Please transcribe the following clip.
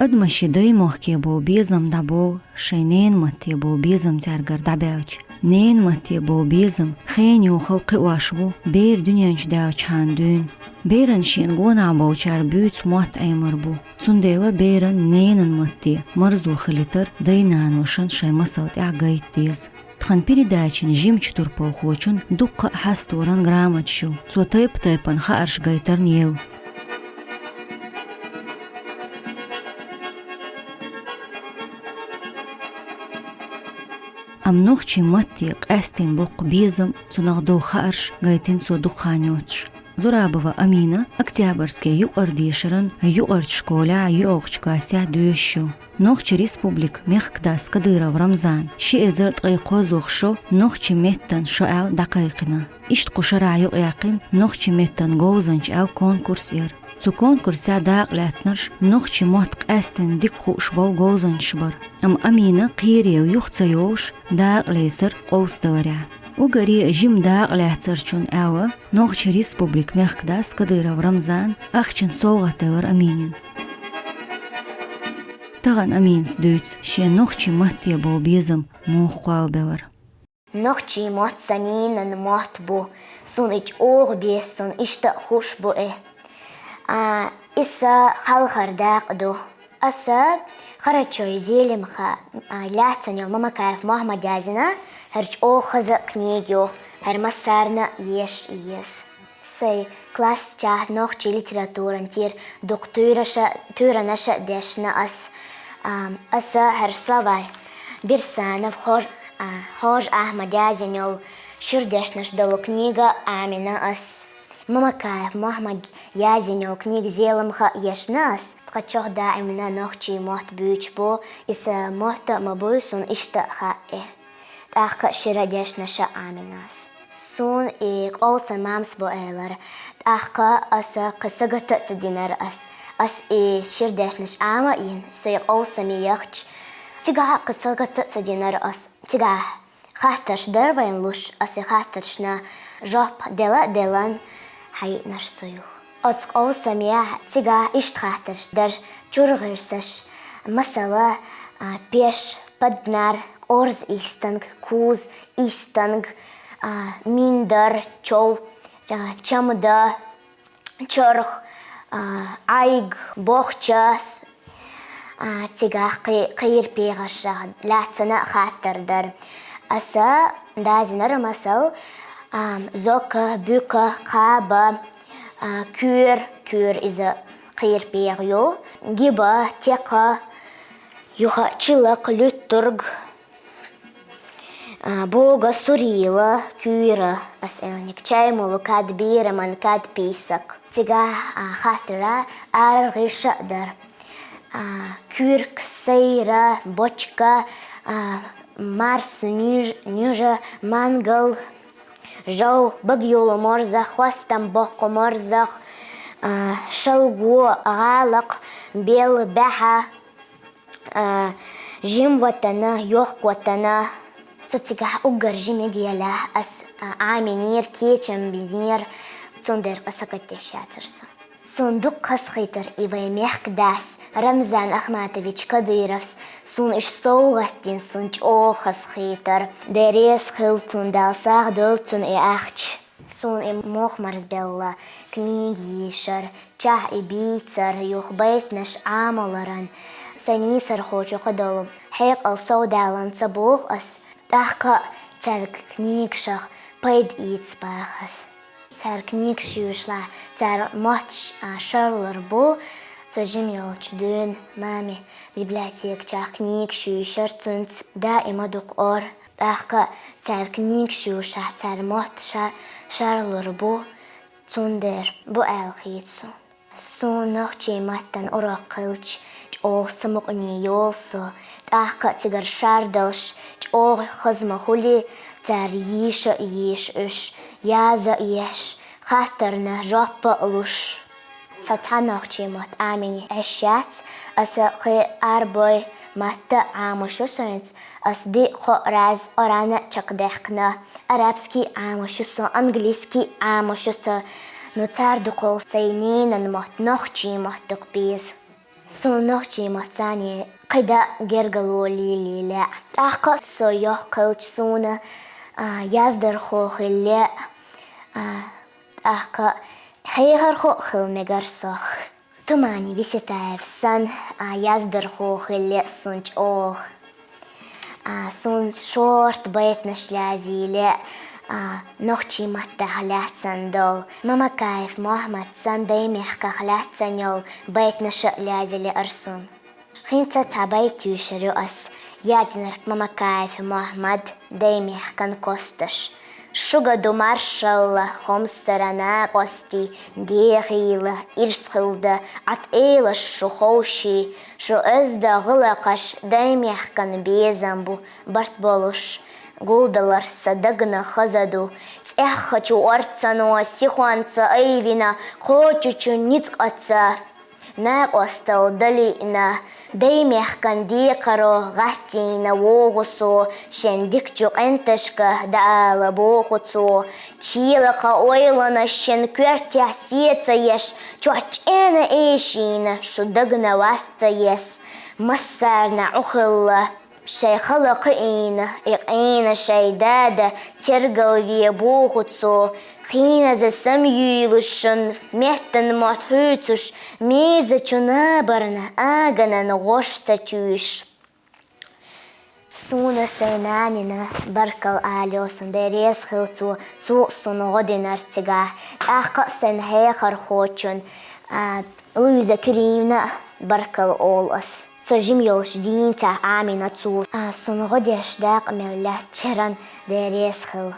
أدمشي دايموخ كيبو بيزم دابو شينين متيبو بيزم تارجر داباوش نين متيبو بيزم خينيو خوقي واشبو بير دنيا جداوش هاندون بيرن شين قونا عبو چار بيوت موات اي مربو تنديوه بيرن نين متي مرزو خليتر داينان وشن شاي مساوت اعقايت ديز تخن بيري داچن جيم چطور پوخوچن دوق حستورن گرامت شو تو تيبن خارش گايتر نيو ام نوخچي متيق استين بوق بيزم تو نغدو خارش گايتين تو دوخانيوتش زرابова Амина Октябрьский юқардишерін юқард школя юқчкася дүйші. Нохчы республик мехкдас Кадыров Рамзан ши эзерт қойқозуқшо нохчы меттан шоал дақайқына. Ишт қушара юқяқин нохчы меттан гоузанч ау конкурс ер. Цу конкурся дақляснарш нохчы мотқ әстін дик хушбау гоузанч бар. Ам Амина қиреу юқца йош дақлесер қоуставаря. وقري جيم داق لاتسرچون اوه نوخش ريسبوبليك مخداس Кадыров Рамзан اخچن صوغة تور امينين تغن امين سدوت شي نوخشي مهتي بو بيزم موخواو بور نوخشي موت سنين موت بو سون اج اوغ بي سون اشتا خوش بو اسا خالخر داق دو اسا خرچوي زيلم خا لاتسن ماما كايف محمد دازنا هرچ او خزا книгу, هر مسارنا еш ес. Сей класс чах нохчи литературан тир доктура наша дешна аса هر словарь. Бирсанов хож Ахмадязинёл шир дешнаш дало книга Амина ас. Мамакаев Мохаммад Язинёл книг зелымха ешна ас. Тхачох да имена нохчи мохт бюч бо иса мохта мабуй сун ишта ха تأخ شردش نشأ آمناس سون إيق أوصى مامس بوئلر تأخ أسا قصة تدينر أس شردش نش آمين سيق أوصى ميخش تيجا قصة تدينر تيجا خاطرش دروين لوش خاطرشنا جوب دلان هاي نش سيو أتق أوصى مياه تيجا إشت خاطرش درج جورغرسش مثلا بيش بدنار Орз истанг, куз истанг, миндар, чов, чамда, чорх, айг, бохчас, тигах қиыр пейғаша, ләтсана хаттардар. Аса дазинар масал, зока, бүка, қаба, күр изі қиыр пейғио, гиба, тека, юха чилық, люттург, Бога сурила, кюра, асэлник чай молокад бираман кад писак. Тига хатра аргишадар. Кюрк сейра, бочка, марс нюжа, мангал, жау багьюло морзах, хвастам боко морзах, шалгу галак, бел беха, жим ватана, йох ватана. Сотигах угар жимегиала ас аминир кечем бинир цундер пасакаттешатерсо. Сундук қасхитер ивай мехкдас Рамзан Ахматович Кадыровс сун иш соугаттин сунч о қасхитер дерес хыл цундалсақ дол цун ахч. Сун мох марсбелла книгишер чах бийцер юхбайт наш амаларан санисер хочу қадолу хек ал соудалан цабух ас Тахка царь книгшах пайд ицпахас. Царь книг шушла, царь матч шарлар бу, зажим елч дün маме библиотек чах книг шушар цунц да имадук ор. Тахка царь книг шуша, царь матша шарлар бу, цундер бу алхитсу. Сон нахчи маттан орак кылч, о самокни йолсо, тахка цигар шардалш, о хазма хули цар иша иш уш яза иш хатарна жопа луш сатанах чимат амини эшяц аса қи арбой матта амушу сонц ас ди хо раз орана чакдехкна арабский амушусо английский амушусо но цар дукол сейнинан мат нах чимат дукбиз Сонох чи мацани қайда гергалу лилиле. Ақа сойох қылч суна яздар хохилле. Ақа хайхар хохил мегарсох. Тумани висетаев сан яздар хохилле сунч ох. Сун шорт байт нашлязиле. Нохчи матта халятсан дол. Мамакаев Мохаммад сан даймехка халятсан йол байт нашлязиле арсун. Хинца табайт юшарю ас. Ядзнарк Мамакаев Мохаммад даймехкан косташ. Шугаду маршалла хомсарана кости дехила ирсхилда ат эйлаш шухоуши шо özда гылакаш даймехкан безамбу барт болуш. Гулдалар садагна хазаду. Цех хочу арцану сихуанца айвина хочучу ницкаца. Нак остал далина. Даймехкан дикаро гатина вогусу. Шендикчу энтешка даала бохуцу. Чилака ойлана шен квертя сеца еш. Чуачена эшина шудагна васца ес. Массарна ухилла. شي خلقينا إقينا شي دادا ترقل في بوخوتسو خينا زي سميلوشن مهتن محطوتش ميرزا چنابرنا آغانا نغوشتا تيوش سونا سينانينا بركل آليوسن ديريس خلطو سوقسون غدين ارتقاه احقا سن هيخر خوچن لويزا كريمنا بركل أولس سجيم يولش دين تا آمينة تو سنغديش داق ملات چرن ديريس خل